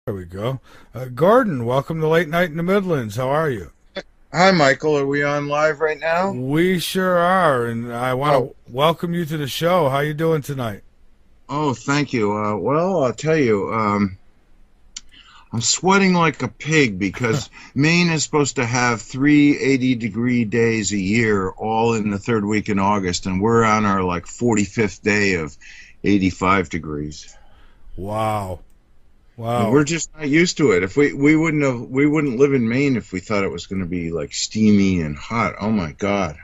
There we go. Gordon, welcome to Late Night in the Midlands. How are you? Hi, Michael. Are we on live right now? We sure are, and I want Oh, to welcome you to the show. How you doing tonight? thank you. Well, I'll tell you, I'm sweating like a pig because Maine is supposed to have 380-degree days a year, all in the third week in August, and we're on our like 45th day of 85 degrees. Wow. And Wow. we're just not used to it. If we wouldn't live in Maine if we thought it was going to be like steamy and hot. Oh my God.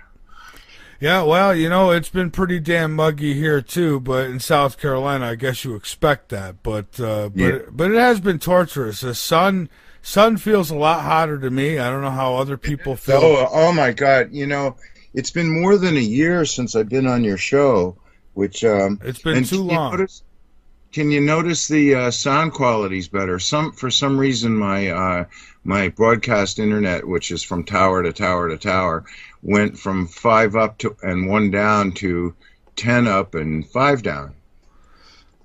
Yeah, well, it's been pretty damn muggy here too, but in South Carolina, I guess you expect that. But Yeah. but it has been torturous. The sun feels a lot hotter to me. I don't know how other people feel. Oh my God. It's been more than a year since I've been on your show, which It's been and too long. can you notice the sound quality's better? For some reason my broadcast internet, which is from tower to tower to tower, went from 5 up to and 1 down to 10 up and 5 down.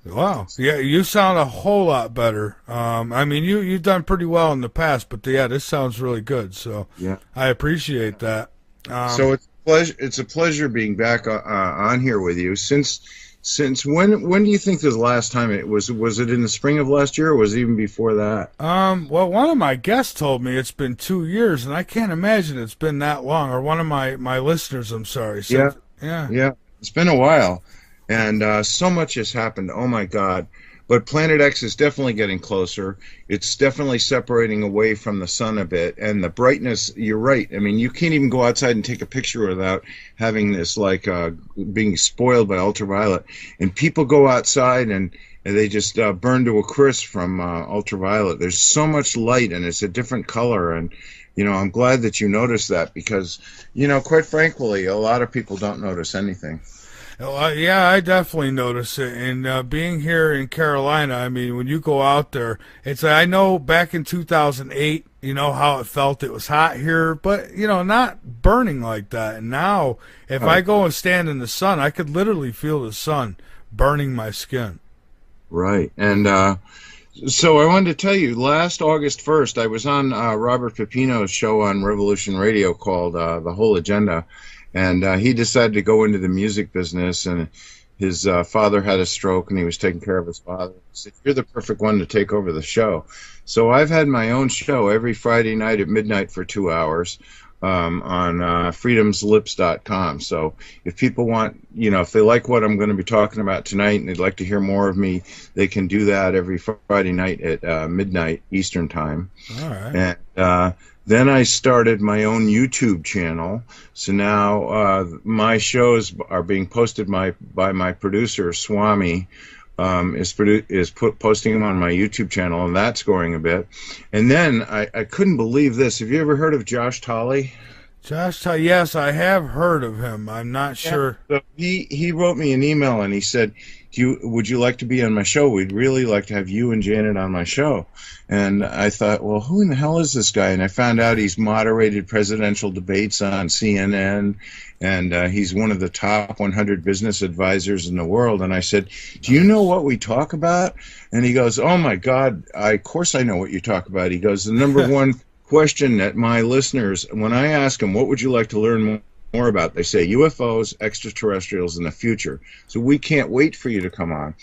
Wow. Yeah, you sound a whole lot better. I mean, you've done pretty well in the past, but yeah, this sounds really good. So Yeah. I appreciate that. So it's a pleasure being back on here with you. Since when do you think the last time it was? Was it in the spring of last year, or was it even before that? Well, one of my guests told me it's been 2 years, and I can't imagine it's been that long. Or one of my listeners, I'm sorry, Yeah, said, yeah. yeah. It's been a while, and so much has happened. Oh my God! But Planet X is definitely getting closer. It's definitely separating away from the sun a bit, and the brightness. You're right. I mean, you can't even go outside and take a picture without having this like being spoiled by ultraviolet. And people go outside and they just burn to a crisp from ultraviolet. There's so much light, and it's a different color. And I'm glad that you noticed that because quite frankly, a lot of people don't notice anything. Yeah, I definitely notice it. And being here in Carolina, I mean, when you go out there, I know back in 2008, how it felt. It was hot here, but, not burning like that. And now, if I Right. go and stand in the sun, I could literally feel the sun burning my skin. Right. And so I wanted to tell you, last August 1st, I was on Robert Pepino's show on Revolution Radio called The Whole Agenda. And he decided to go into the music business. And his father had a stroke, and he was taking care of his father. He said, "You're the perfect one to take over the show." So I've had my own show every Friday night at midnight for 2 hours on freedomslips.com. So if people want, if they like what I'm going to be talking about tonight and they'd like to hear more of me, they can do that every Friday night at midnight Eastern time. All right. And then I started my own YouTube channel. So now my shows are being posted by my producer, Swami, posting them on my YouTube channel, and that's growing a bit. And then I couldn't believe this. Have you ever heard of Josh Tolley? Yes, I have heard of him. I'm not Yeah. sure. So he wrote me an email and he said, would you like to be on my show? We'd really like to have you and Janet on my show." And I thought, well, who in the hell is this guy? And I found out he's moderated presidential debates on CNN, and he's one of the top 100 business advisors in the world. And I said, "Do you know Nice. what we talk about?" And he goes, "Oh my God, of course I know what you talk about." He goes, "The number one question that my listeners, when I ask them, what would you like to learn more about, they say UFOs, extraterrestrials, and the future. So we can't wait for you to come on."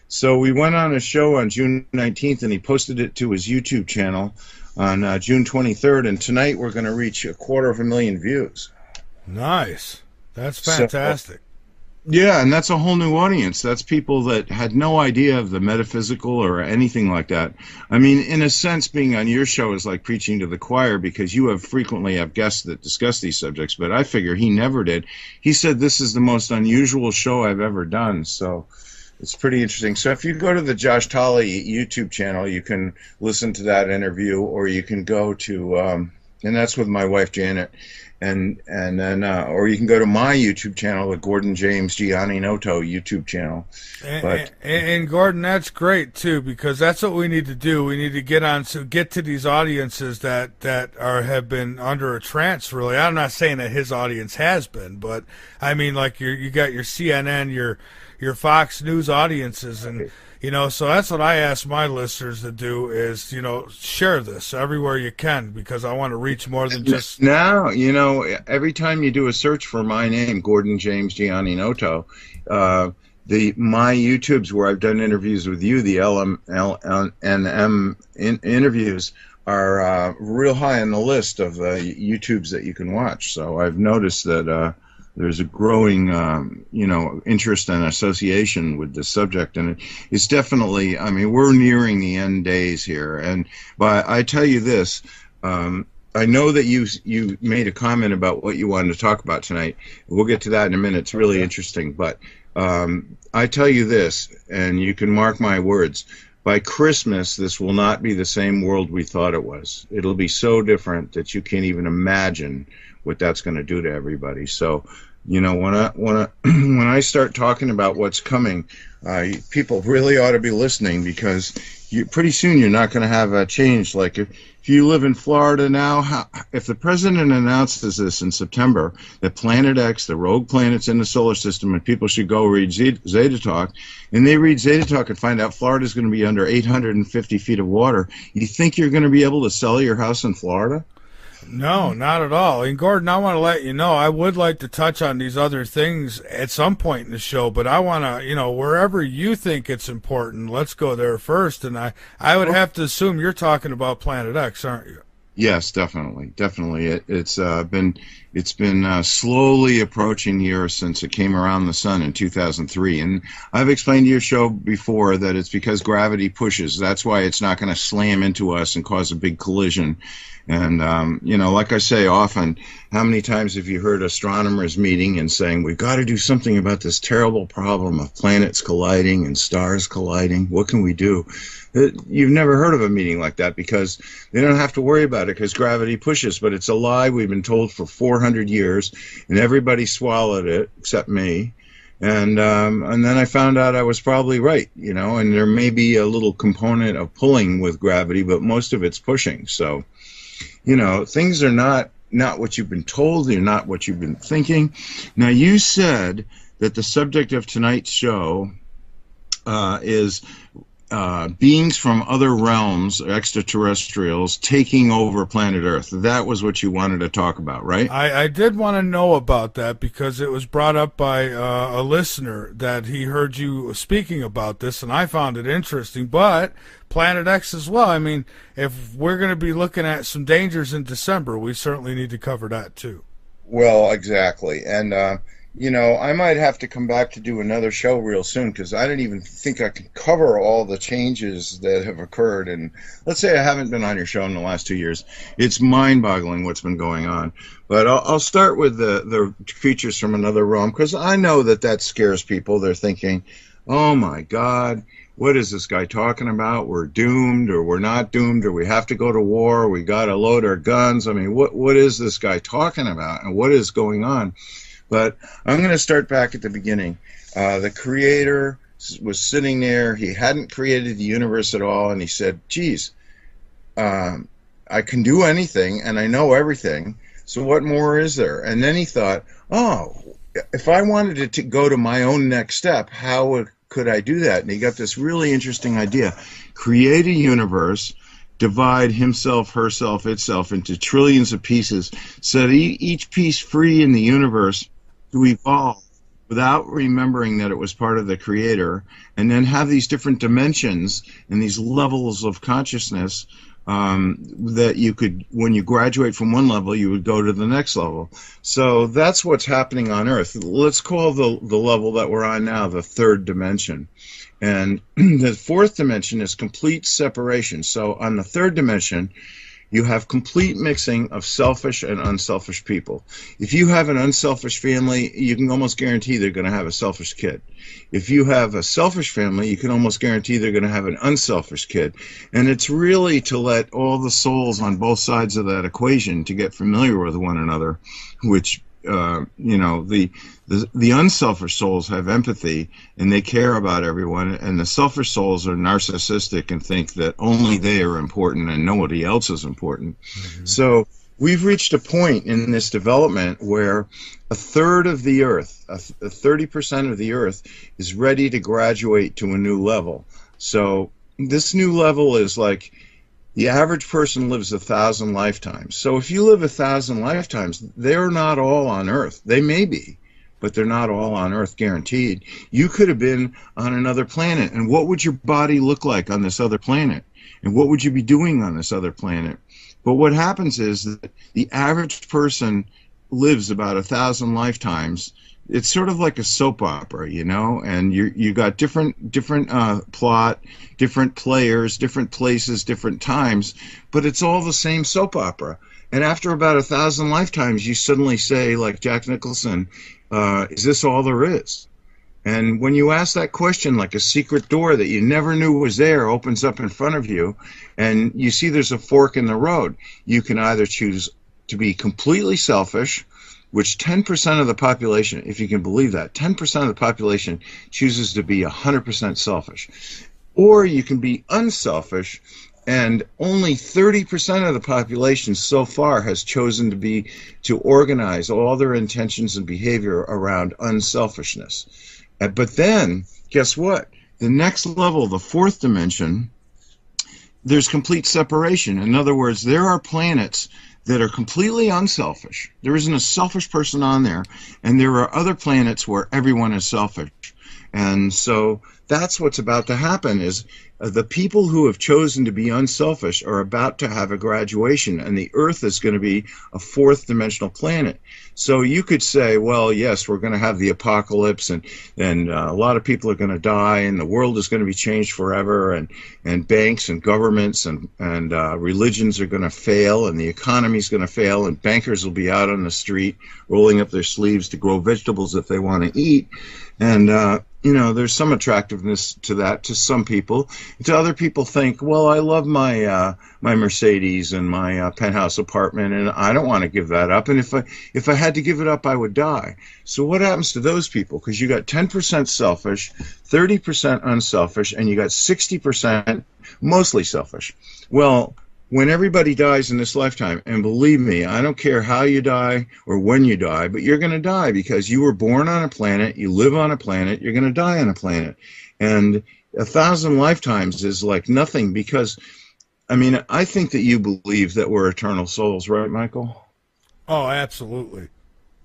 So we went on a show on June 19th, and he posted it to his YouTube channel on June 23rd, and tonight we're going to reach 250,000 views. Nice. That's So fantastic. yeah, and that's a whole new audience. That's people that had no idea of the metaphysical or anything like that. I mean, in a sense, being on your show is like preaching to the choir because you frequently have guests that discuss these subjects, but I figure he never did. He said this is the most unusual show I've ever done, so it's pretty interesting. So if you go to the Josh Tolley YouTube channel, you can listen to that interview, or you can go to, and that's with my wife Janet, and then or you can go to my YouTube channel, the Gordon James Gianni Noto YouTube channel. But And Gordon, that's great too, because that's what we need to do. We need to get to these audiences that have been under a trance. Really, I'm not saying that his audience has been, but I mean, like you got your CNN, your Fox News audiences. And so that's what I ask my listeners to do is, share this everywhere you can, because I want to reach more than just... Now, every time you do a search for my name, Gordon James Gianni Noto, my YouTubes where I've done interviews with you, the LMNM interviews, are real high on the list of YouTubes that you can watch. So I've noticed that there's a growing, interest and association with this subject, and it's definitely. I mean, we're nearing the end days here, but I tell you this. I know that you made a comment about what you wanted to talk about tonight. We'll get to that in a minute. It's really interesting, but I tell you this, and you can mark my words. By Christmas, this will not be the same world we thought it was. It'll be so different that you can't even imagine what that's going to do to everybody. So, when I start talking about what's coming, people really ought to be listening, because pretty soon you're not going to have a change. Like if you live in Florida now, if the president announces this in September, that Planet X, the rogue planets in the solar system, and people should go read Zeta Talk, and they read Zeta Talk and find out Florida's going to be under 850 feet of water, you think you're going to be able to sell your house in Florida? No, not at all. And Gordon, I want to let you know, I would like to touch on these other things at some point in the show, but I want to, wherever you think it's important, let's go there first. And I would have to assume you're talking about Planet X, aren't you? Yes, definitely. It's been slowly approaching the Earth since it came around the sun in 2003. And I've explained to your show before that it's because gravity pushes. That's why it's not going to slam into us and cause a big collision. And, like I say often, how many times have you heard astronomers meeting and saying, we've got to do something about this terrible problem of planets colliding and stars colliding? What can we do? You've never heard of a meeting like that, because they don't have to worry about it because gravity pushes. But it's a lie we've been told for 400 years, and everybody swallowed it except me. And then I found out I was probably right, and there may be a little component of pulling with gravity, but most of it's pushing. So, things are not what you've been told. They're not what you've been thinking. Now, you said that the subject of tonight's show is beings from other realms, extraterrestrials, taking over planet Earth. That was what you wanted to talk about, right? I did want to know about that, because it was brought up by a listener that he heard you speaking about this, and I found it interesting. But Planet X as well. I mean, if we're going to be looking at some dangers in December, we certainly need to cover that too. Well, exactly. And I might have to come back to do another show real soon, because I don't even think I can cover all the changes that have occurred. And let's say I haven't been on your show in the last 2 years. It's mind-boggling what's been going on. But I'll start with the creatures from another realm, because I know that scares people. They're thinking, oh, my God, what is this guy talking about? We're doomed, or we're not doomed, or we have to go to war, or we got to load our guns. I mean, what is this guy talking about, and what is going on? But I'm going to start back at the beginning. The Creator was sitting there. He hadn't created the universe at all, and he said, geez, I can do anything, and I know everything, so what more is there? And then he thought, oh, if I wanted it to go to my own next step, how could I do that? And he got this really interesting idea. Create a universe, divide himself, herself, itself into trillions of pieces, set each piece free in the universe to evolve without remembering that it was part of the Creator, and then have these different dimensions and these levels of consciousness that you could, when you graduate from one level, you would go to the next level. So that's what's happening on Earth. Let's call the level that we're on now the third dimension. And the fourth dimension is complete separation. So on the third dimension, you have complete mixing of selfish and unselfish people. If you have an unselfish family, you can almost guarantee they're going to have a selfish kid. If you have a selfish family, you can almost guarantee they're going to have an unselfish kid. And it's really to let all the souls on both sides of that equation to get familiar with one another, which the unselfish souls have empathy and they care about everyone, and the selfish souls are narcissistic and think that only they are important and nobody else is important. Mm-hmm. So we've reached a point in this development where a third of the Earth, 30% of the Earth, is ready to graduate to a new level. So this new level is like the average person lives 1,000 lifetimes. So if you live 1,000 lifetimes, they're not all on Earth. They may be, but they're not all on Earth guaranteed. You could have been on another planet, and what would your body look like on this other planet? And what would you be doing on this other planet? But what happens is that the average person lives about 1,000 lifetimes. It's sort of like a soap opera, you know, and you got different plot, different players, different places, different times, but it's all the same soap opera. And after about 1,000 lifetimes, you suddenly say, like Jack Nicholson, is this all there is? And when you ask that question, like a secret door that you never knew was there opens up in front of you, and you see there's a fork in the road, you can either choose to be completely selfish, which 10% of the population, if you can believe that, 10% of the population chooses to be 100% selfish. Or you can be unselfish, and only 30% of the population so far has chosen to organize all their intentions and behavior around unselfishness. But then, guess what? The next level, the fourth dimension, there's complete separation. In other words, there are planets that are completely unselfish. There isn't a selfish person on there, and there are other planets where everyone is selfish. And so that's what's about to happen is the people who have chosen to be unselfish are about to have a graduation, and the Earth is going to be a fourth dimensional planet. So you could say, well, yes, we're going to have the apocalypse, and a lot of people are going to die, and the world is going to be changed forever, and banks and governments and religions are going to fail, and the economy is going to fail, and bankers will be out on the street rolling up their sleeves to grow vegetables if they want to eat. And you know, there's some attractiveness to that to some people. To other people think, well, I love my my Mercedes and my penthouse apartment, and I don't want to give that up. And if I had to give it up, I would die. So what happens to those people? Because you got 10% selfish, 30% unselfish, and you got 60% mostly selfish. Well, when everybody dies in this lifetime, and believe me, I don't care how you die or when you die, but you're going to die because you were born on a planet, you live on a planet, you're going to die on a planet. And 1,000 lifetimes is like nothing because, I mean, I think that you believe that we're eternal souls, right, Michael? Oh, absolutely.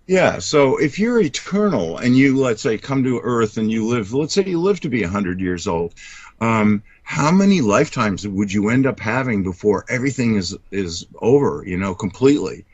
Yeah, so if you're eternal and you, let's say, come to Earth and you live, let's say you live to be 100 years old, how many lifetimes would you end up having before everything is over, you know, completely?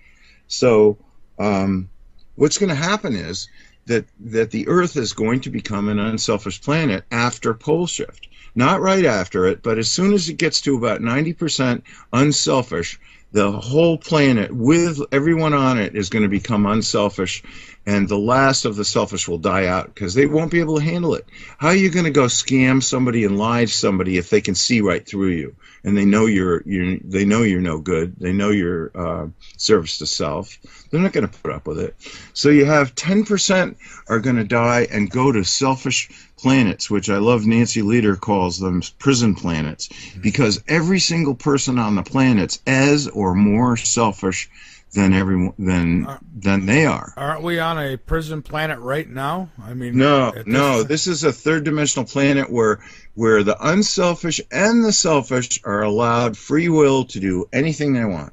So what's going to happen is that the Earth is going to become an unselfish planet after pole shift. Not right after it, but as soon as it gets to about 90% unselfish, the whole planet with everyone on it is going to become unselfish, and the last of the selfish will die out because they won't be able to handle it. How are you going to go scam somebody and lie to somebody if they can see right through you and they know you're no good? They know you're service to self. They're not going to put up with it. So you have 10% are going to die and go to selfish planets, which I love Nancy Lieder calls them prison planets, because every single person on the planet's as or more selfish than everyone than they are. Aren't we on a prison planet right now? I mean, no. This is a third dimensional planet where the unselfish and the selfish are allowed free will to do anything they want,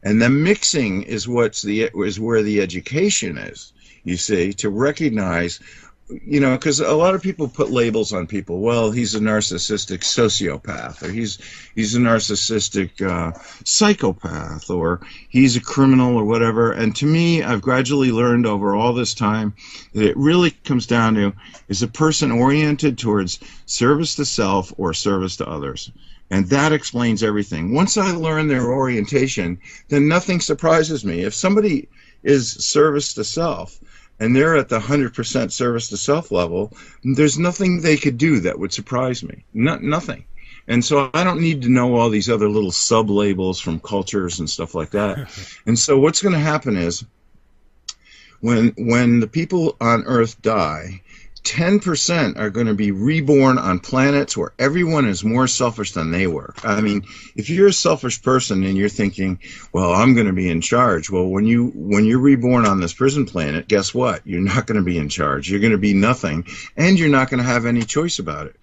and the mixing is where the education is. You see, to recognize. You know, because a lot of people put labels on people. Well, he's a narcissistic sociopath, or he's a narcissistic psychopath, or he's a criminal, or whatever. And to me, I've gradually learned over all this time that it really comes down to is a person oriented towards service to self or service to others. And that explains everything. Once I learn their orientation, then nothing surprises me. If somebody is service to self, and they're at the 100% service to self level, there's nothing they could do that would surprise me. Nothing. And so I don't need to know all these other little sub-labels from cultures and stuff like that. And so what's going to happen is when the people on Earth die, 10% are going to be reborn on planets where everyone is more selfish than they were. I mean, if you're a selfish person and you're thinking, well, I'm going to be in charge. Well, when you're reborn on this prison planet, guess what? You're not going to be in charge. You're going to be nothing, and you're not going to have any choice about it.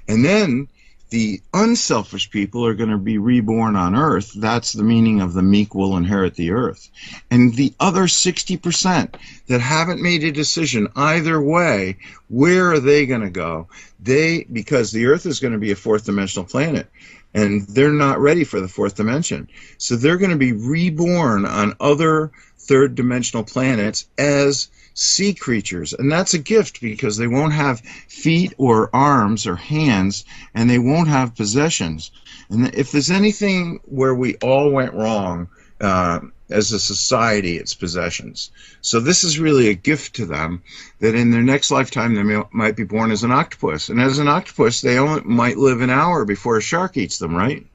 And then the unselfish people are going to be reborn on Earth. That's the meaning of the meek will inherit the earth. And the other 60% that haven't made a decision either way, where are they going to go? Because the Earth is going to be a fourth dimensional planet, and they're not ready for the fourth dimension. So they're going to be reborn on other third dimensional planets as sea creatures, and that's a gift because they won't have feet or arms or hands, and they won't have possessions. And if there's anything where we all went wrong as a society, it's possessions. So this is really a gift to them, that in their next lifetime they might be born as an octopus, and as an octopus they only might live an hour before a shark eats them, right?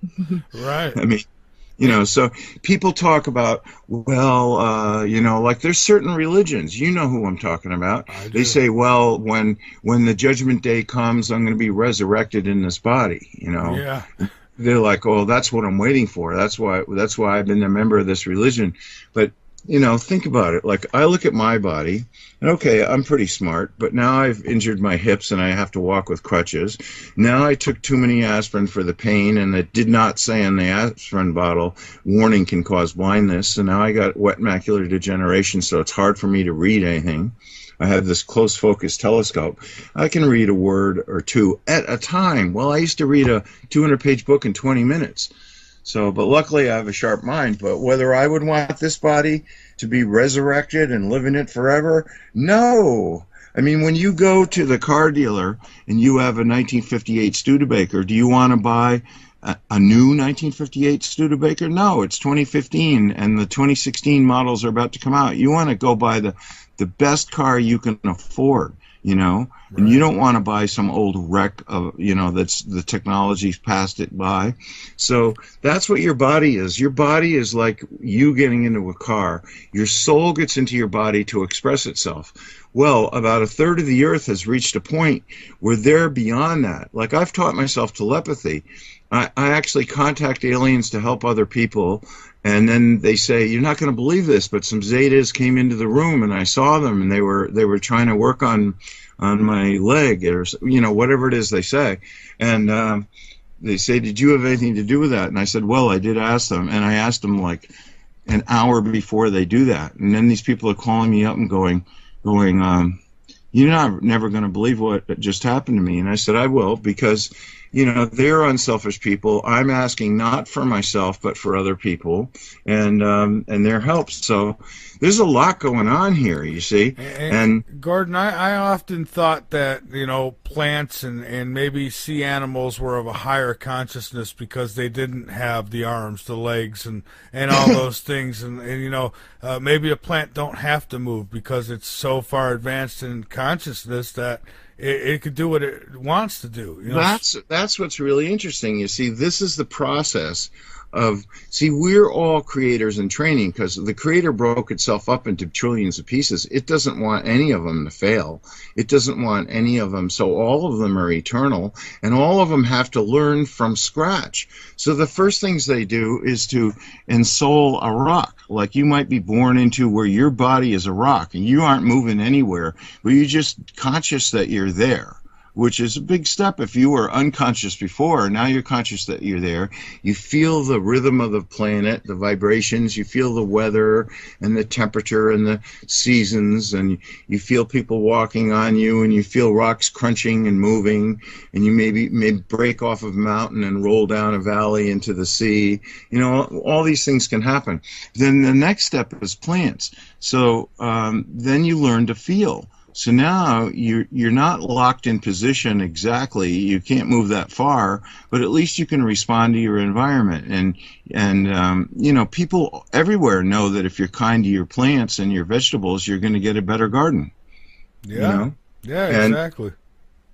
Right. I mean, so people talk about, well, like there's certain religions, you know who I'm talking about. They say, well, when the judgment day comes, I'm going to be resurrected in this body, Yeah. They're like, oh, that's what I'm waiting for. That's why I've been a member of this religion. But think about it. Like, I look at my body, and okay, I'm pretty smart, but now I've injured my hips and I have to walk with crutches. Now I took too many aspirin for the pain, and it did not say on the aspirin bottle, warning can cause blindness. So now I got wet macular degeneration, so it's hard for me to read anything. I have this close focus telescope. I can read a word or two at a time. Well, I used to read a 200-page book in 20 minutes. So, but luckily I have a sharp mind. But whether I would want this body to be resurrected and live in it forever? No. I mean, when you go to the car dealer and you have a 1958 Studebaker, do you want to buy a new 1958 Studebaker? No, it's 2015, and the 2016 models are about to come out. You want to go buy the best car you can afford, Right. And you don't want to buy some old wreck of, that's the technology's passed it by. So that's what your body is. Your body is like you getting into a car. Your soul gets into your body to express itself. Well, about a third of the earth has reached a point where they're beyond that. Like, I've taught myself telepathy. I actually contact aliens to help other people, and then they say, you're not going to believe this, but some Zetas came into the room and I saw them, and they were trying to work on my leg, or whatever it is they say. And they say, did you have anything to do with that? And I said, well, I did ask them, and I asked them like an hour before they do that. And then these people are calling me up and going, you're never going to believe what just happened to me. And I said, I will, because they're unselfish people. I'm asking not for myself, but for other people, and their help. So there's a lot going on here, you see. And Gordon, I often thought that, plants and maybe sea animals were of a higher consciousness because they didn't have the arms, the legs, and all those things. And maybe a plant don't have to move because it's so far advanced in consciousness that it could do what it wants to do. That's what's really interesting. You see, this is the process of, we're all creators in training, because the creator broke itself up into trillions of pieces. It doesn't want any of them to fail. It doesn't want any of them. So all of them are eternal, and all of them have to learn from scratch. So the first things they do is to ensoul a rock. Like, you might be born into where your body is a rock and you aren't moving anywhere, but you're just conscious that you're there, which is a big step. If you were unconscious before, now you're conscious that you're there. You feel the rhythm of the planet, the vibrations, you feel the weather and the temperature and the seasons, and you feel people walking on you, and you feel rocks crunching and moving, and you may break off of a mountain and roll down a valley into the sea. All these things can happen. Then the next step is plants. So then you learn to feel. So now you're not locked in position exactly. You can't move that far, but at least you can respond to your environment. And people everywhere know that if you're kind to your plants and your vegetables, you're going to get a better garden. Yeah. Yeah, exactly.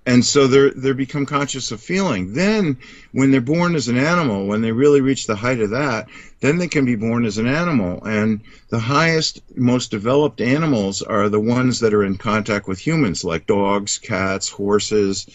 And so they become conscious of feeling. Then, when they're born as an animal, when they really reach the height of that, then they can be born as an animal. And the highest, most developed animals are the ones that are in contact with humans, like dogs, cats, horses.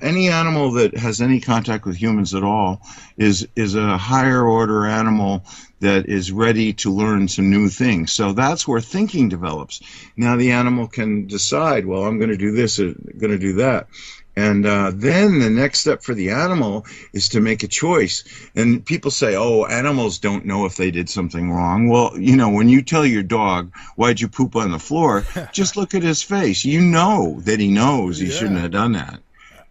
Any animal that has any contact with humans at all is a higher order animal that is ready to learn some new things. So that's where thinking develops. Now the animal can decide, well, I'm going to do this, or I'm going to do that. And then the next step for the animal is to make a choice. And people say, oh, animals don't know if they did something wrong. Well, you know, when you tell your dog, why'd you poop on the floor? Just look at his face. You know that he knows he shouldn't have done that.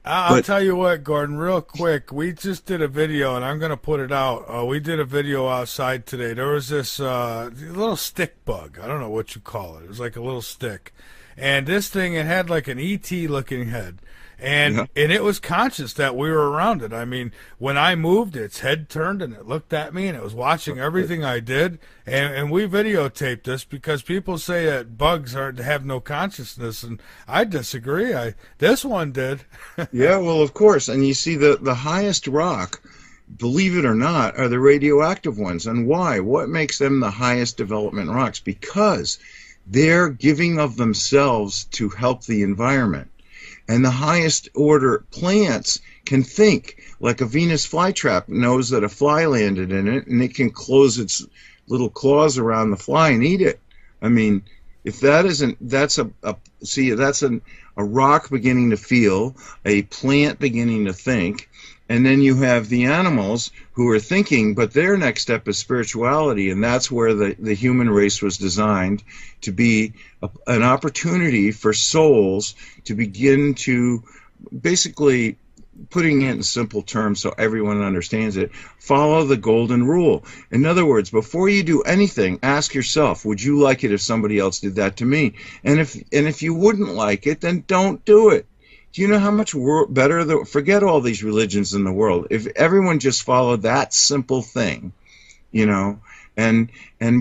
I'll tell you what, Gordon, real quick. We just did a video, and I'm going to put it out. We did a video outside today. There was this little stick bug. I don't know what you call it. It was like a little stick. And this thing, it had like an ET-looking head. And it was conscious that we were around it. I mean, when I moved, its head turned and it looked at me and it was watching everything I did. And we videotaped this because people say that bugs have no consciousness, and I disagree. This one did. Yeah, well, of course. And you see, the highest rock, believe it or not, are the radioactive ones. And why? What makes them the highest development rocks? Because they're giving of themselves to help the environment. And the highest order plants can think, like a Venus flytrap knows that a fly landed in it, and it can close its little claws around the fly and eat it. I mean, if that isn't, that's a rock beginning to feel, a plant beginning to think, and then you have the animals who are thinking, but their next step is spirituality, and that's where the human race was designed to be an opportunity for souls to begin to, basically, putting it in simple terms so everyone understands it, follow the golden rule. In other words, before you do anything, ask yourself, would you like it if somebody else did that to me? And if you wouldn't like it, then don't do it. Do you know how much better, forget all these religions in the world, if everyone just followed that simple thing, you know, and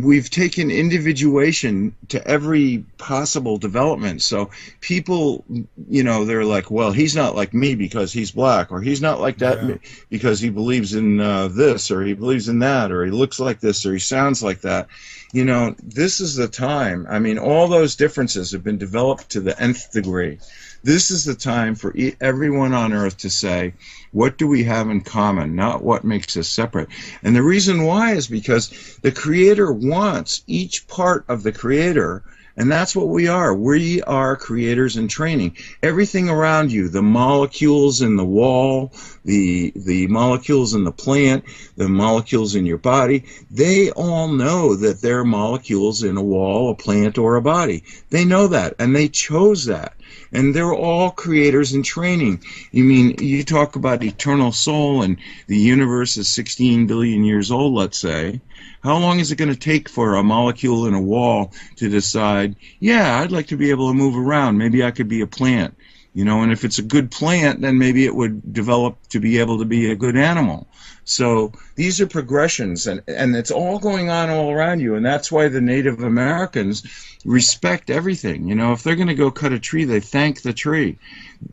we've taken individuation to every possible development. So people, you know, they're like, well, he's not like me because he's black, or he's not like that because he believes in this, or he believes in that, or he looks like this, or he sounds like that. You know, this is the time. I mean, all those differences have been developed to the nth degree. This is the time for everyone on Earth to say, what do we have in common, not what makes us separate. And the reason why is because the Creator wants each part of the Creator, and that's what we are. We are creators in training. Everything around you, the molecules in the wall, the molecules in the plant, the molecules in your body, they all know that they're molecules in a wall, a plant, or a body. They know that, and they chose that. And they're all creators in training. You talk about eternal soul, and the universe is 16 billion years old, let's say. How long is it going to take for a molecule in a wall to decide, yeah, I'd like to be able to move around. Maybe I could be a plant. You know, and if it's a good plant, then maybe it would develop to be able to be a good animal. So these are progressions, and it's all going on all around you, and that's why the Native Americans respect everything. You know, if they're going to go cut a tree, they thank the tree.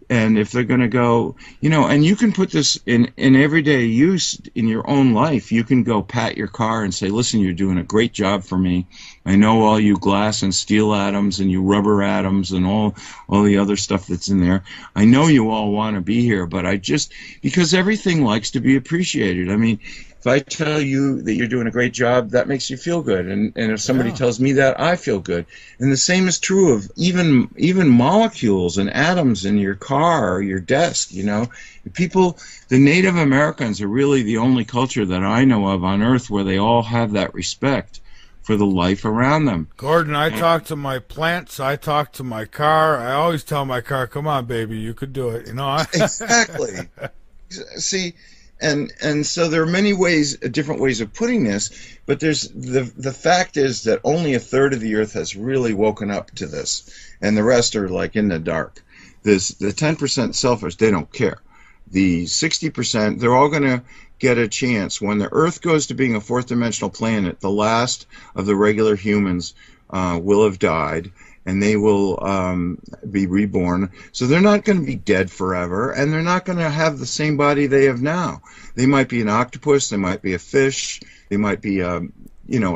And if they're going to go, you know, and you can put this in everyday use in your own life. You can go pat your car and say, listen, you're doing a great job for me. I know all you glass and steel atoms and you rubber atoms and all the other stuff that's in there. I know you all want to be here, but because everything likes to be appreciated. I mean, if I tell you that you're doing a great job, that makes you feel good. And if somebody tells me that, I feel good. And the same is true of even molecules and atoms in your car or your desk, you know. The Native Americans are really the only culture that I know of on Earth where they all have that respect for the life around them. Gordon, I talk to my plants, I talk to my car. I always tell my car, come on, baby, you could do it. You know. Exactly. See, and so there are many ways, different ways of putting this, but there's the fact is that only a third of the Earth has really woken up to this, and the rest are like in the dark. The 10% selfish, they don't care. The 60%, they're all going to get a chance. When the Earth goes to being a fourth dimensional planet, the last of the regular humans will have died, and they will be reborn. So they're not going to be dead forever, and they're not going to have the same body they have now. They might be an octopus, they might be a fish, they might be a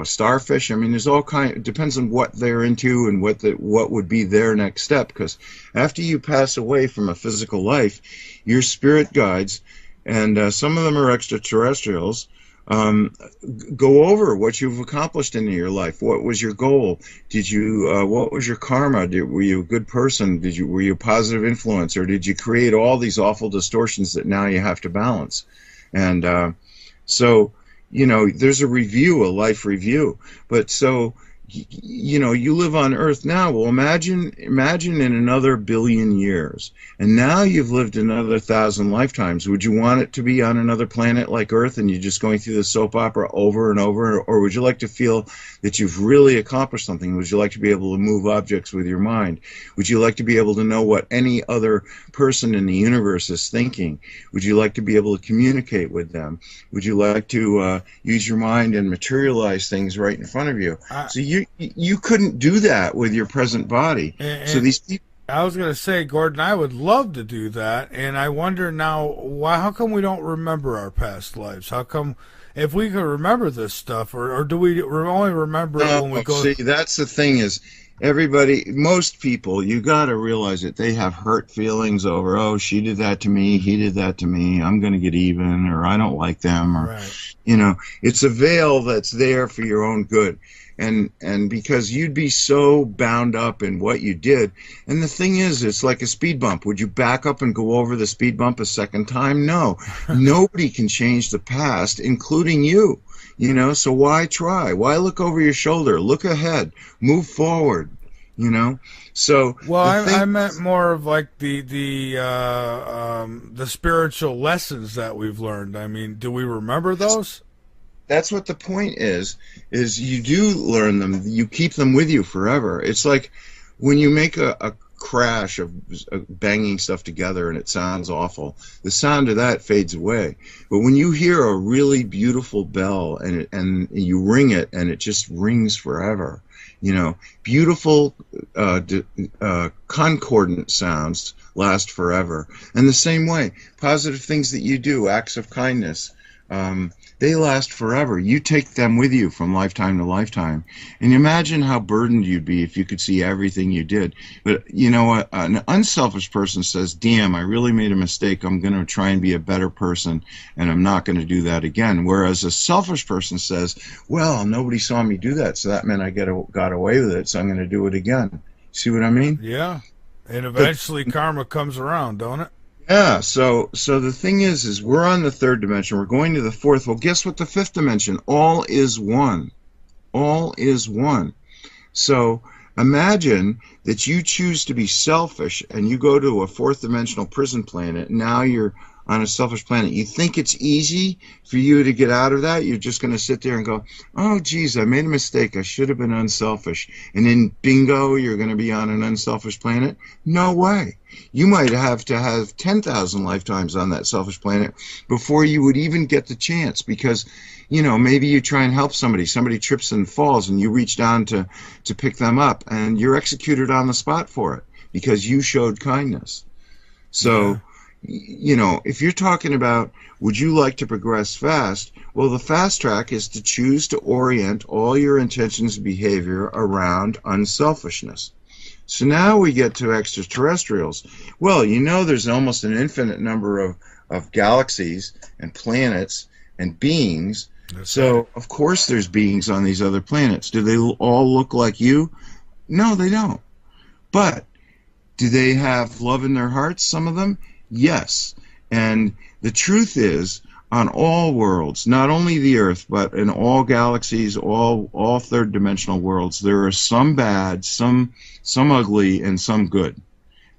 starfish. I mean, there's all kind. It depends on what they're into and what would be their next step. Because after you pass away from a physical life, your spirit guides, and some of them are extraterrestrials, go over what you've accomplished in your life. What was your goal? Did you? What was your karma? Were you a good person? Were you a positive influence, or did you create all these awful distortions that now you have to balance? And so, there's a review, a life review. But so, you live on Earth now. Well, imagine in another billion years, and now you've lived another 1,000 lifetimes. Would you want it to be on another planet like Earth, and you're just going through the soap opera over and over, or would you like to feel that you've really accomplished something? Would you like to be able to move objects with your mind? Would you like to be able to know what any other person in the universe is thinking? Would you like to be able to communicate with them? Would you like to use your mind and materialize things right in front of you? So you couldn't do that with your present body. So these people. I was going to say, Gordon, I would love to do that, and I wonder now, how come we don't remember our past lives? How come, if we could remember this stuff, or do we only remember it when we go? See, that's the thing is, most people, you got to realize that they have hurt feelings over, oh, she did that to me, he did that to me, I'm going to get even, or I don't like them, or, it's a veil that's there for your own good. And because you'd be so bound up in what you did. And the thing is, it's like a speed bump. Would you back up and go over the speed bump a second time? No. Nobody can change the past, including you. So why try? Why look over your shoulder? Look ahead. Move forward. So well, I meant more of like the spiritual lessons that we've learned. I mean, do we remember those? That's what the point is you do learn them. You keep them with you forever. It's like when you make a crash of banging stuff together and it sounds awful, the sound of that fades away. But when you hear a really beautiful bell and you ring it and it just rings forever, beautiful concordant sounds last forever. And the same way, positive things that you do, acts of kindness, they last forever. You take them with you from lifetime to lifetime. And imagine how burdened you'd be if you could see everything you did. But, an unselfish person says, damn, I really made a mistake. I'm going to try and be a better person, and I'm not going to do that again. Whereas a selfish person says, well, nobody saw me do that, so that meant I got away with it, so I'm going to do it again. See what I mean? Yeah. And eventually karma comes around, don't it? Yeah, so the thing is we're on the third dimension. We're going to the fourth. Well, guess what? The fifth dimension, all is one. All is one. So imagine that you choose to be selfish and you go to a fourth dimensional prison planet. Now you're on a selfish planet. You think it's easy for you to get out of that? You're just going to sit there and go, oh, geez, I made a mistake. I should have been unselfish. And then, bingo, you're going to be on an unselfish planet? No way. You might have to have 10,000 lifetimes on that selfish planet before you would even get the chance because, maybe you try and help somebody. Somebody trips and falls and you reach down to pick them up and you're executed on the spot for it because you showed kindness. So... Yeah. If you're talking about would you like to progress fast, well, the fast track is to choose to orient all your intentions and behavior around unselfishness. So now we get to extraterrestrials. Well, there's almost an infinite number of galaxies and planets and beings. So, of course, there's beings on these other planets. Do they all look like you? No, they don't. But do they have love in their hearts, some of them? Yes, and the truth is, on all worlds, not only the Earth, but in all galaxies, all third-dimensional worlds, there are some bad, some ugly, and some good.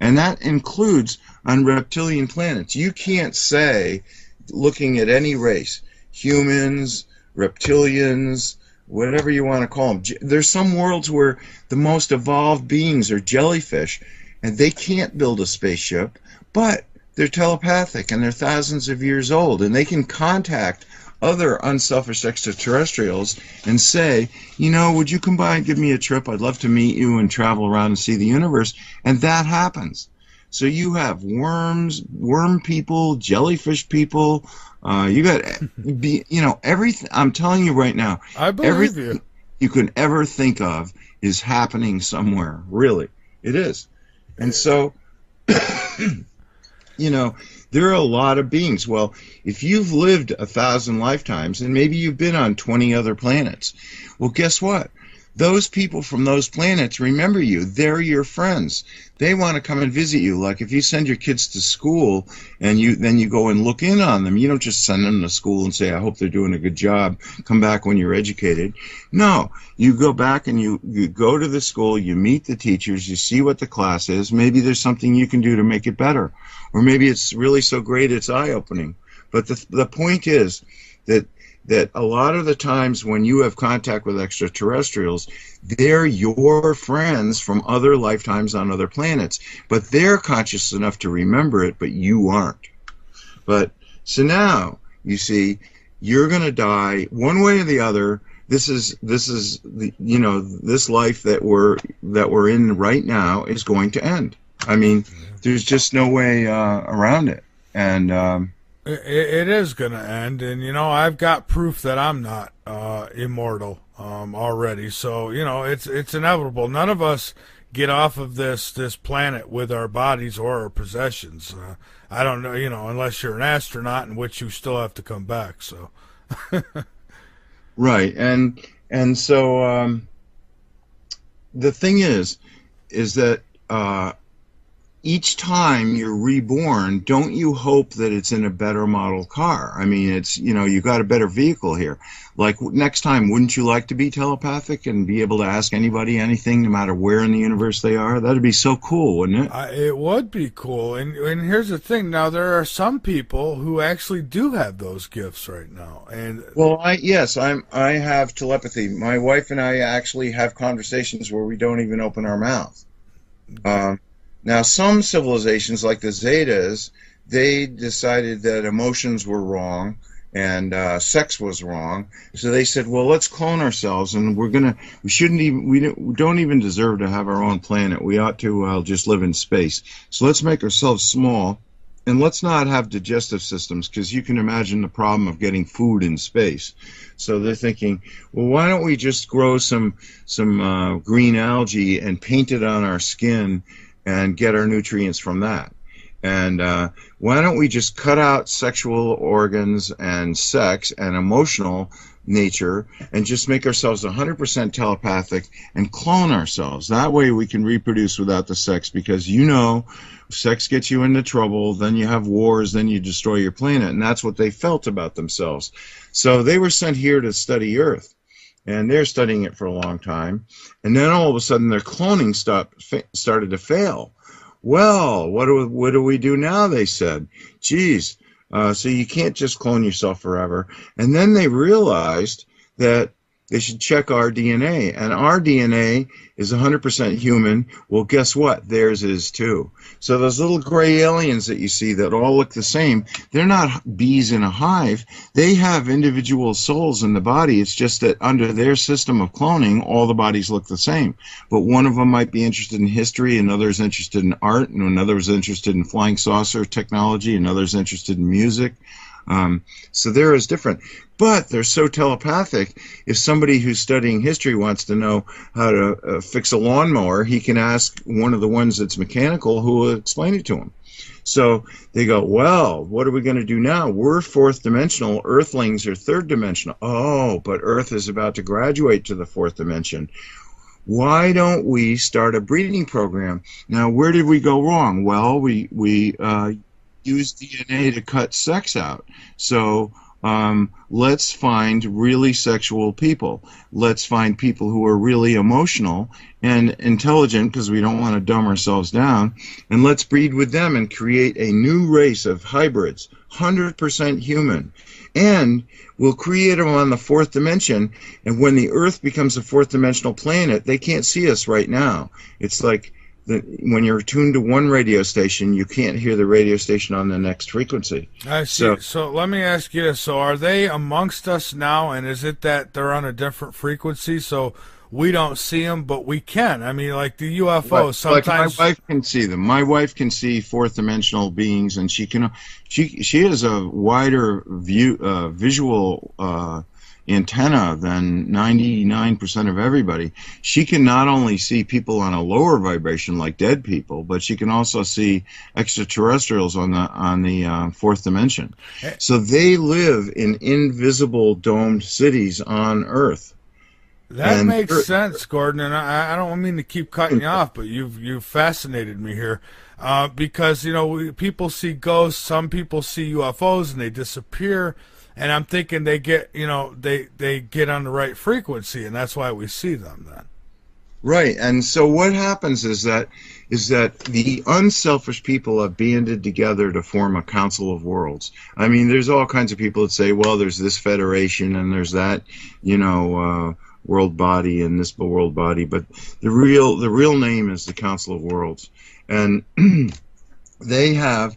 And that includes on reptilian planets. You can't say, looking at any race, humans, reptilians, whatever you want to call them, there's some worlds where the most evolved beings are jellyfish, and they can't build a spaceship, but they're telepathic and they're thousands of years old and they can contact other unselfish extraterrestrials and say, you know, would you come by and give me a trip? I'd love to meet you and travel around and see the universe. And that happens. So you have worms, worm people, jellyfish people. You got, you know, everything. I'm telling you right now, I believe you. You can ever think of is happening somewhere. Really, it is. And so, you know, there are a lot of beings. Well, if you've lived 1,000 lifetimes and maybe you've been on 20 other planets, well, guess what? Those people from those planets remember you. They're your friends. They want to come and visit you. Like if you send your kids to school and then you go and look in on them, you don't just send them to school and say, I hope they're doing a good job. Come back when you're educated. No, you go back and you go to the school, you meet the teachers, you see what the class is. Maybe there's something you can do to make it better. Or maybe it's really so great it's eye-opening. But the point is that a lot of the times when you have contact with extraterrestrials, they're your friends from other lifetimes on other planets. But they're conscious enough to remember it, but you aren't. But so now, you see, you're going to die one way or the other. This is the, you know, this life that we're in right now is going to end. I mean, there's just no way around it. And it is going to end, and you know I've got proof that I'm not immortal already. So you know it's inevitable. None of us get off of this planet with our bodies or our possessions. I don't know, you know, unless you're an astronaut, in which you still have to come back. So right, and so the thing is that each time you're reborn, don't you hope that it's in a better model car? I mean, it's, you know, you got a better vehicle here. Like next time, wouldn't you like to be telepathic and be able to ask anybody anything, no matter where in the universe they are? That'd be so cool, wouldn't it? It would be cool. And here's the thing. Now, there are some people who actually do have those gifts right now. And well, I have telepathy. My wife and I actually have conversations where we don't even open our mouth. Now, some civilizations, like the Zetas, they decided that emotions were wrong and sex was wrong. So they said, well, let's clone ourselves, and we don't even deserve to have our own planet. We ought to just live in space. So let's make ourselves small, and let's not have digestive systems, because you can imagine the problem of getting food in space. So they're thinking, well, why don't we just grow some green algae and paint it on our skin and get our nutrients from that? And why don't we just cut out sexual organs and sex and emotional nature and just make ourselves 100% telepathic and clone ourselves? That way we can reproduce without the sex, because you know sex gets you into trouble, then you have wars, then you destroy your planet. And that's what they felt about themselves. So they were sent here to study Earth. And they're studying it for a long time. And then all of a sudden their cloning started to fail. Well, what do we do now, they said. Geez, so you can't just clone yourself forever. And then they realized that they should check our DNA. And our DNA is 100% human. Well, guess what? Theirs is too. So those little gray aliens that you see that all look the same, they're not bees in a hive. They have individual souls in the body. It's just that under their system of cloning, all the bodies look the same. But one of them might be interested in history, another is interested in art, and another is interested in flying saucer technology, another is interested in music. So they're as different. But they're so telepathic, if somebody who's studying history wants to know how to fix a lawnmower, he can ask one of the ones that's mechanical who will explain it to him. So they go, well, what are we going to do now? We're fourth dimensional. Earthlings are third dimensional. Oh, but Earth is about to graduate to the fourth dimension. Why don't we start a breeding program? Now, where did we go wrong? Well, we used DNA to cut sex out. So let's find really sexual people. Let's find people who are really emotional and intelligent, because we don't want to dumb ourselves down, and let's breed with them and create a new race of hybrids, 100% human. And we'll create them on the fourth dimension, and when the Earth becomes a fourth dimensional planet, they can't see us right now. It's like when you're tuned to one radio station, you can't hear the radio station on the next frequency. I see. So let me ask you this. So are they amongst us now, and is it that they're on a different frequency, so we don't see them, but we can? I mean, like the UFOs, sometimes... Like my wife can see them. My wife can see fourth dimensional beings, and she has a wider visual antenna than 99% of everybody. She can not only see people on a lower vibration like dead people, but she can also see extraterrestrials on the fourth dimension. So they live in invisible domed cities on Earth. That makes sense, Gordon, and I don't mean to keep cutting you off, but you've fascinated me here, because people see ghosts, some people see UFOs, and they disappear. And I'm thinking they get, they get on the right frequency, and that's why we see them then. Right. And so what happens is that the unselfish people have banded together to form a council of worlds. I mean, there's all kinds of people that say, well, there's this federation and there's that, world body and this world body, but the real name is the Council of Worlds. And they have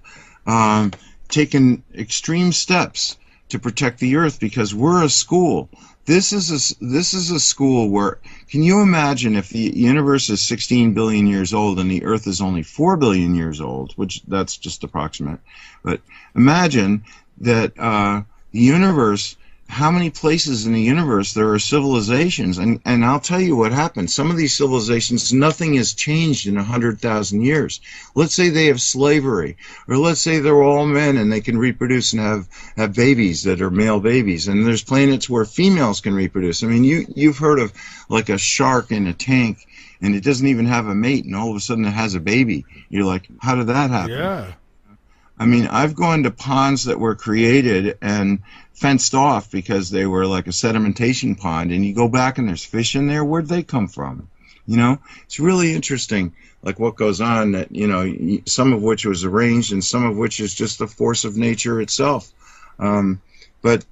taken extreme steps to protect the Earth, because we're a school. This is a school where, can you imagine if the universe is 16 billion years old and the Earth is only 4 billion years old, which that's just approximate, but imagine that the universe, how many places in the universe there are civilizations, and I'll tell you what happened. Some of these civilizations, nothing has changed in 100,000 years. Let's say they have slavery, or let's say they're all men and they can reproduce and have babies that are male babies, and there's planets where females can reproduce. I mean, you've heard of like a shark in a tank, and it doesn't even have a mate, and all of a sudden it has a baby. You're like, how did that happen? Yeah. I mean, I've gone to ponds that were created and fenced off because they were like a sedimentation pond, and you go back and there's fish in there. Where'd they come from? It's really interesting, like what goes on, that, some of which was arranged and some of which is just the force of nature itself. But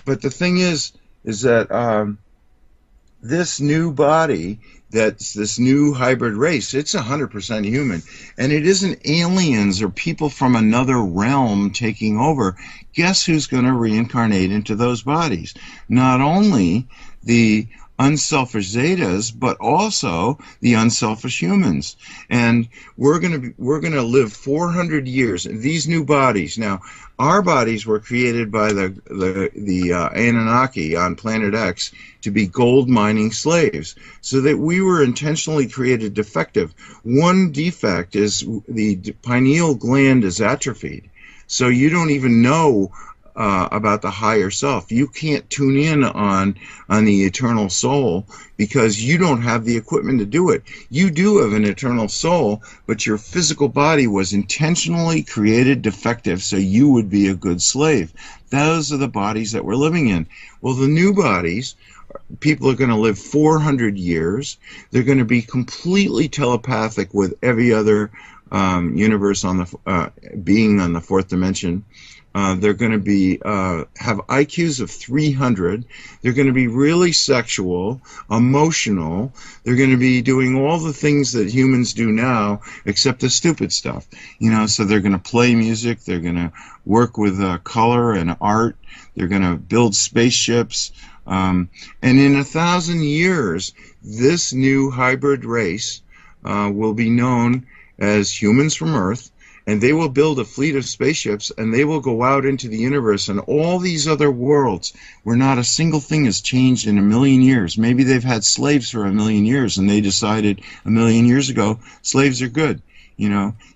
the thing is that this new body, that's this new hybrid race, it's 100% human, and it isn't aliens or people from another realm taking over. Guess who's going to reincarnate into those bodies? Not only the unselfish zetas, but also the unselfish humans. And we're going to live 400 years in these new bodies. Now, our bodies were created by the Anunnaki on Planet X to be gold mining slaves, so that we were intentionally created defective. One defect is the pineal gland is atrophied, so you don't even know about the higher self. You can't tune in on the eternal soul because you don't have the equipment to do it. You do have an eternal soul, but your physical body was intentionally created defective so you would be a good slave. Those are the bodies that we're living in. Well, the new bodies, people are going to live 400 years. They're going to be completely telepathic with every other universe on the being on the fourth dimension. They're going to be have IQs of 300. They're going to be really sexual, emotional. They're going to be doing all the things that humans do now, except the stupid stuff. So they're going to play music. They're going to work with color and art. They're going to build spaceships. And in 1,000 years, this new hybrid race will be known as humans from Earth. And they will build a fleet of spaceships, and they will go out into the universe and all these other worlds where not a single thing has changed in 1,000,000 years. Maybe they've had slaves for 1,000,000 years, and they decided 1,000,000 years ago slaves are good.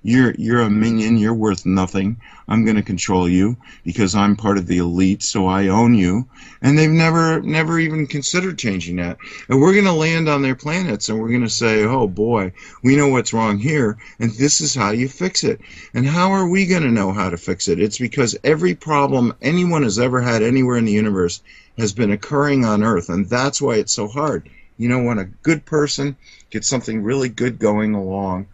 You're a minion. You're worth nothing. I'm going to control you because I'm part of the elite, so I own you. And they've never even considered changing that. And we're going to land on their planets, and we're going to say, oh boy, we know what's wrong here, and this is how you fix it. And how are we going to know how to fix it? It's because every problem anyone has ever had anywhere in the universe has been occurring on Earth, and that's why it's so hard. When a good person gets something really good going along,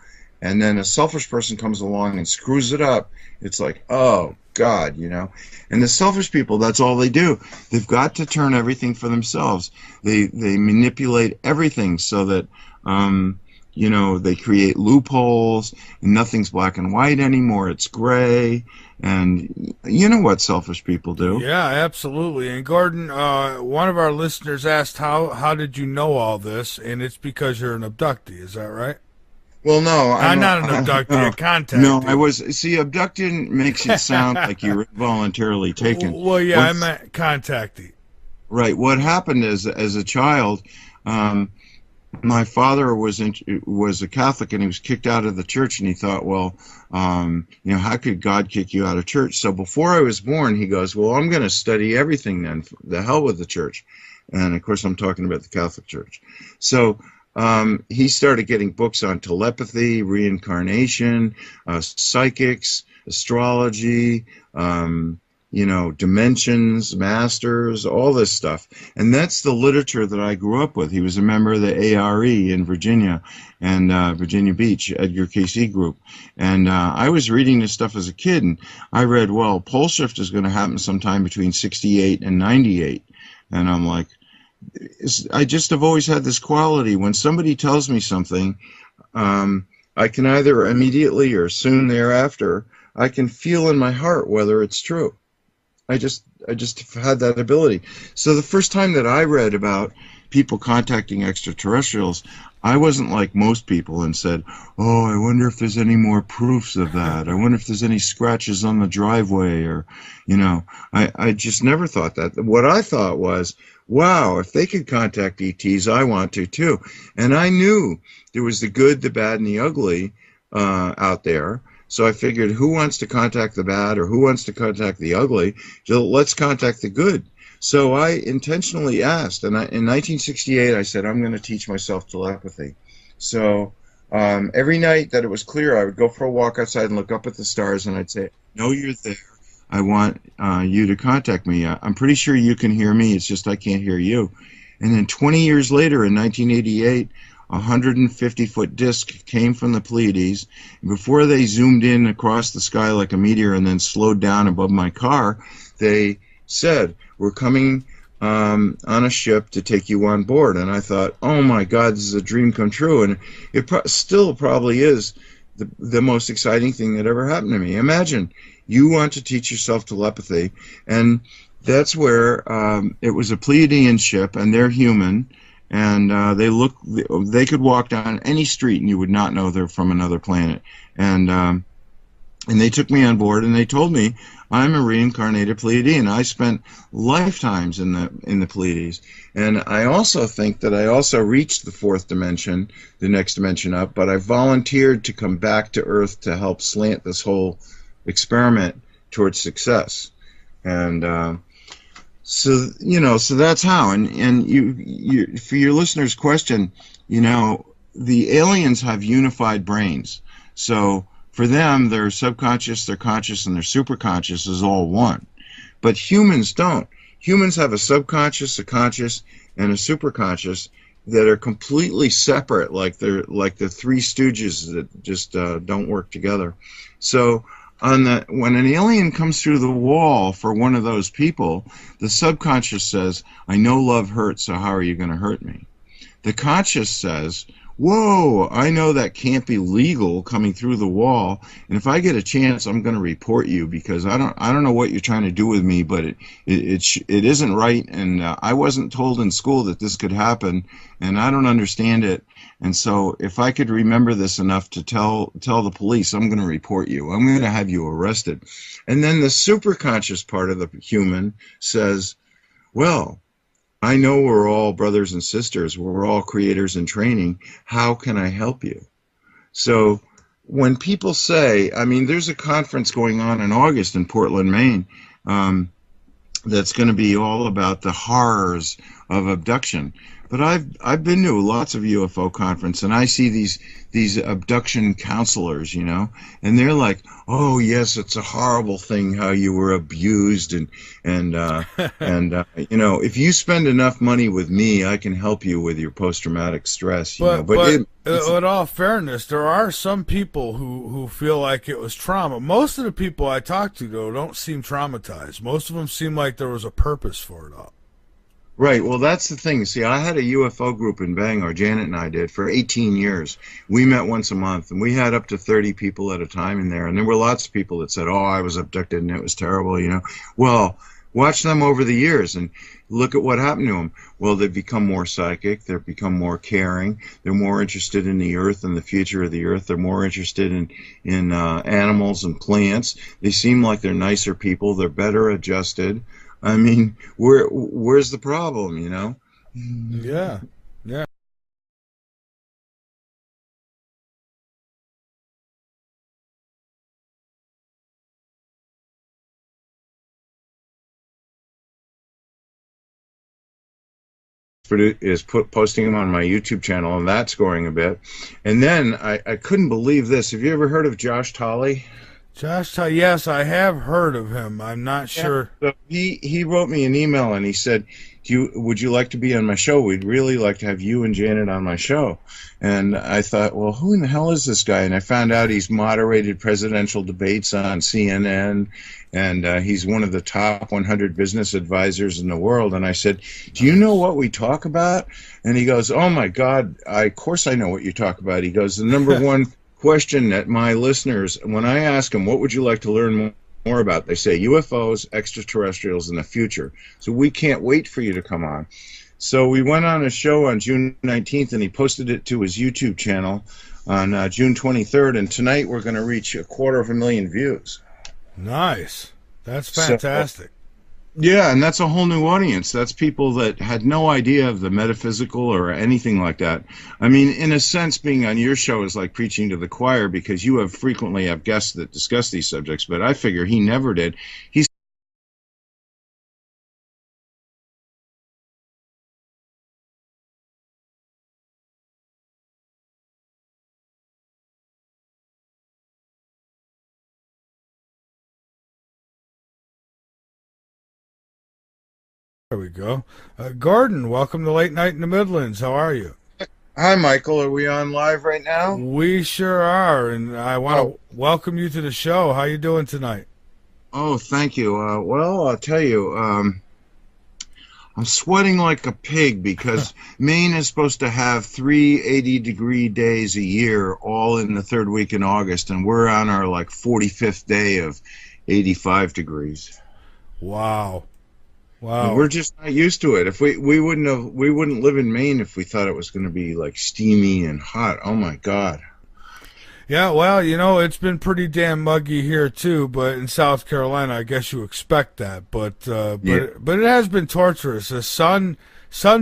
and then a selfish person comes along and screws it up, it's like, oh, God, And the selfish people, that's all they do. They've got to turn everything for themselves. They manipulate everything so that they create loopholes, and nothing's black and white anymore. It's gray. And you know what selfish people do. Yeah, absolutely. And Gordon, one of our listeners asked, how did you know all this? And it's because you're an abductee. Is that right? Well, no, I'm not an abductee, a contactee. No, I was. See, abducted makes it sound like you were involuntarily taken. Well, yeah, I meant contactee. Right. What happened is, as a child, my father was a Catholic, and he was kicked out of the church, and he thought, well, how could God kick you out of church? So before I was born, he goes, well, I'm going to study everything then. The hell with the church. And of course, I'm talking about the Catholic Church. So he started getting books on telepathy, reincarnation, psychics, astrology, dimensions, masters, all this stuff. And that's the literature that I grew up with. He was a member of the ARE in Virginia and Virginia Beach, Edgar Cayce group. And I was reading this stuff as a kid, and I read, well, pole shift is going to happen sometime between 68 and 98. And I'm like, I just have always had this quality. When somebody tells me something, I can either immediately or soon thereafter, I can feel in my heart whether it's true. I just had that ability. So the first time that I read about people contacting extraterrestrials, I wasn't like most people and said, oh, I wonder if there's any more proofs of that. I wonder if there's any scratches on the driveway, or, I just never thought that. What I thought was, wow, if they could contact ETs, I want to too. And I knew there was the good, the bad, and the ugly out there. So I figured, who wants to contact the bad or who wants to contact the ugly? So let's contact the good. So I intentionally asked, and in 1968, I said, I'm going to teach myself telepathy. So every night that it was clear, I would go for a walk outside and look up at the stars, and I'd say, no, you're there. I want you to contact me. I'm pretty sure you can hear me. It's just I can't hear you. And then 20 years later, in 1988, a 150-foot disc came from the Pleiades. Before they zoomed in across the sky like a meteor and then slowed down above my car, they said, we're coming on a ship to take you on board. And I thought, oh my God, this is a dream come true. And it still probably is the most exciting thing that ever happened to me. Imagine you want to teach yourself telepathy, and that's where it was a Pleiadian ship, and they're human. And they could walk down any street and you would not know they're from another planet. And they took me on board, and they told me I'm a reincarnated Pleiadian. I spent lifetimes in the Pleiades. And I also think that I also reached the fourth dimension, the next dimension up, but I volunteered to come back to Earth to help slant this whole experiment towards success. And so that's how. And you for your listeners' question, the aliens have unified brains. So for them, their subconscious, their conscious, and their superconscious is all one. But humans don't. Humans have a subconscious, a conscious, and a superconscious that are completely separate, like the Three Stooges that just don't work together. So when an alien comes through the wall for one of those people, the subconscious says, I know love hurts, so how are you going to hurt me? The conscious says, whoa, I know that can't be legal coming through the wall, and if I get a chance, I'm going to report you because I don't know what you're trying to do with me, but it isn't right, and I wasn't told in school that this could happen, and I don't understand it. And so if I could remember this enough to tell the police, I'm going to report you. I'm going to have you arrested. And then the superconscious part of the human says, well, I know we're all brothers and sisters. We're all creators in training. How can I help you? So when people say, there's a conference going on in August in Portland, Maine, that's going to be all about the horrors of abduction. But I've been to lots of UFO conference, and I see these abduction counselors, and they're like, oh yes, it's a horrible thing how you were abused, and if you spend enough money with me, I can help you with your post-traumatic stress. But in all fairness, there are some people who feel like it was trauma. Most of the people I talk to, though, don't seem traumatized. Most of them seem like there was a purpose for it all. Right. Well, that's the thing. See, I had a UFO group in Bangor, Janet and I did, for 18 years. We met once a month, and we had up to 30 people at a time in there. And there were lots of people that said, "Oh, I was abducted and it was terrible," you know. Well, watch them over the years and look at what happened to them. Well, they've become more psychic. They've become more caring. They're more interested in the earth and the future of the earth. They're more interested in animals and plants. They seem like they're nicer people. They're better adjusted. I mean, where's the problem, you know? Yeah, yeah. Posting them on my YouTube channel, and that's scoring a bit. And then I couldn't believe this. Have you ever heard of Josh Tolley? Yes, I have heard of him. I'm not sure. So he wrote me an email and he said, would you like to be on my show? We'd really like to have you and Janet on my show. And I thought, well, who in the hell is this guy? And I found out he's moderated presidential debates on CNN, and he's one of the top 100 business advisors in the world. And I said, do you know what we talk about? And he goes, oh my God, of course I know what you talk about. He goes, the number one question that my listeners, when I ask them, what would you like to learn more about, they say UFOs, extraterrestrials, and the future. So we can't wait for you to come on. So we went on a show on June 19th, and he posted it to his YouTube channel on June 23rd, and tonight we're going to reach 250,000 views. Nice. That's fantastic. Yeah, and that's a whole new audience. That's people that had no idea of the metaphysical or anything like that. I mean, in a sense, being on your show is like preaching to the choir, because you frequently have guests that discuss these subjects, but I figure he never did. He's There we go. Gordon, welcome to Late Night in the Midlands. How are you? Hi, Michael. Are we on live right now? We sure are, and I want to welcome you to the show. How you doing tonight? Oh, thank you. Well, I'll tell you, I'm sweating like a pig because Maine is supposed to have 3 80-degree days a year, all in the third week in August, and we're on our like 45th day of 85 degrees. Wow. Wow. We're just not used to it. If we wouldn't live in Maine if we thought it was going to be like steamy and hot. Oh my God. Yeah, well, you know, it's been pretty damn muggy here too, but in South Carolina, I guess you expect that. But it has been torturous. The sun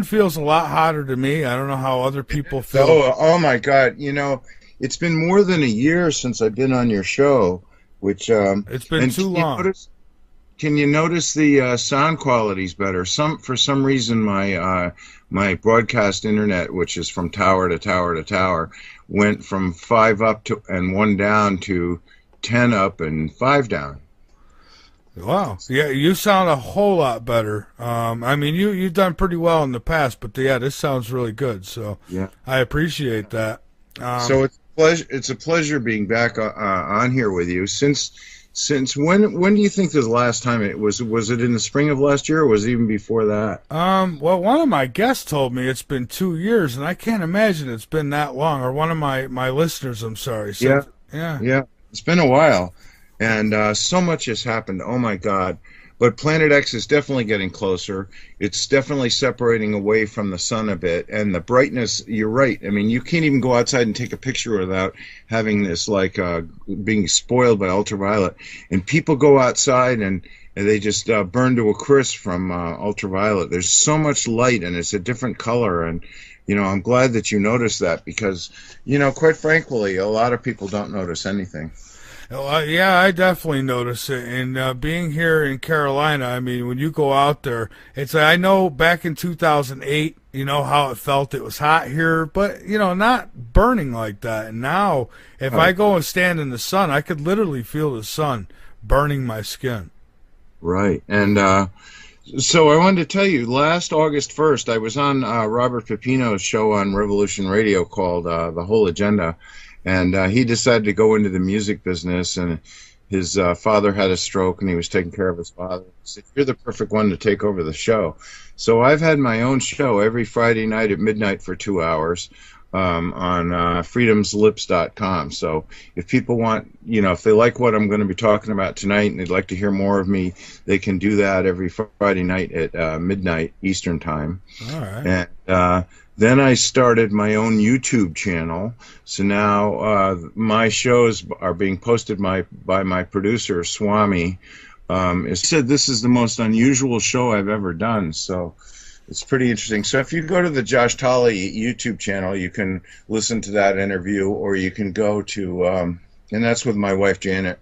feels a lot hotter to me. I don't know how other people feel. Oh my God. You know, it's been more than a year since I've been on your show, which it's been too long. Can you notice the sound quality's better? For some reason, my broadcast internet, which is from tower to tower to tower, went from 5 up to and 1 down to 10 up and 5 down. Wow. Yeah, you sound a whole lot better. I mean, you've done pretty well in the past, but yeah, this sounds really good. So yeah, I appreciate that. So it's a pleasure being back on here with you. Since when do you think the last time it was? Was it in the spring of last year, or was it even before that? Well, one of my guests told me it's been 2 years, and I can't imagine it's been that long. Or one of my listeners, I'm sorry. So, yeah. It's been a while, and so much has happened. Oh my God! But Planet X is definitely getting closer. It's definitely separating away from the sun a bit, and the brightness. You're right. I mean, you can't even go outside and take a picture without having this like being spoiled by ultraviolet. And people go outside and they just burn to a crisp from ultraviolet. There's so much light, and it's a different color. And you know, I'm glad that you noticed that, because you know, quite frankly, a lot of people don't notice anything. Yeah, I definitely notice it. And being here in Carolina, I mean, when you go out there, I know back in 2008, you know, how it felt. It was hot here, but, you know, not burning like that. And now, if I go and stand in the sun, I could literally feel the sun burning my skin. Right. And so I wanted to tell you, last August 1st, I was on Robert Pepino's show on Revolution Radio called The Whole Agenda. And he decided to go into the music business, and his father had a stroke and he was taking care of his father. He said, "You're the perfect one to take over the show." So I've had my own show every Friday night at midnight for 2 hours on freedomslips.com. So if people want, if they like what I'm going to be talking about tonight and they'd like to hear more of me, they can do that every Friday night at midnight Eastern time. All right. And then I started my own YouTube channel. So now my shows are being posted by my producer, Swami. He said this is the most unusual show I've ever done. So it's pretty interesting. So if you go to the Josh Tolley YouTube channel, you can listen to that interview, or you can go to, and that's with my wife Janet,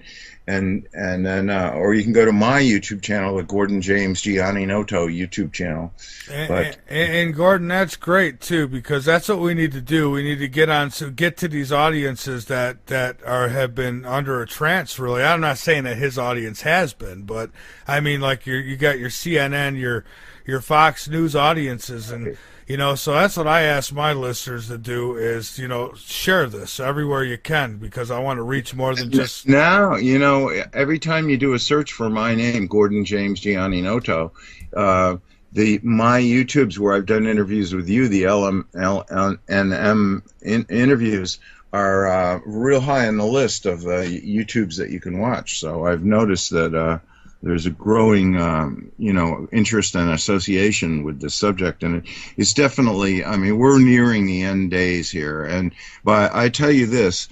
and then, or you can go to my YouTube channel, the Gordon James Gianni Noto YouTube channel. And Gordon, that's great too, because that's what we need to do. We need to get to these audiences that have been under a trance. Really, I'm not saying that his audience has been, but I mean, like you got your CNN, your Fox News audiences, and so that's what I ask my listeners to do is share this everywhere you can, because I want to reach more than just now. Every time you do a search for my name, Gordon James Gianni Noto, my YouTubes where I've done interviews with you, the LMNM interviews, are real high on the list of YouTubes that you can watch. So I've noticed that there's a growing, interest and association with the subject, and it's definitely. I mean, we're nearing the end days here, but I tell you this: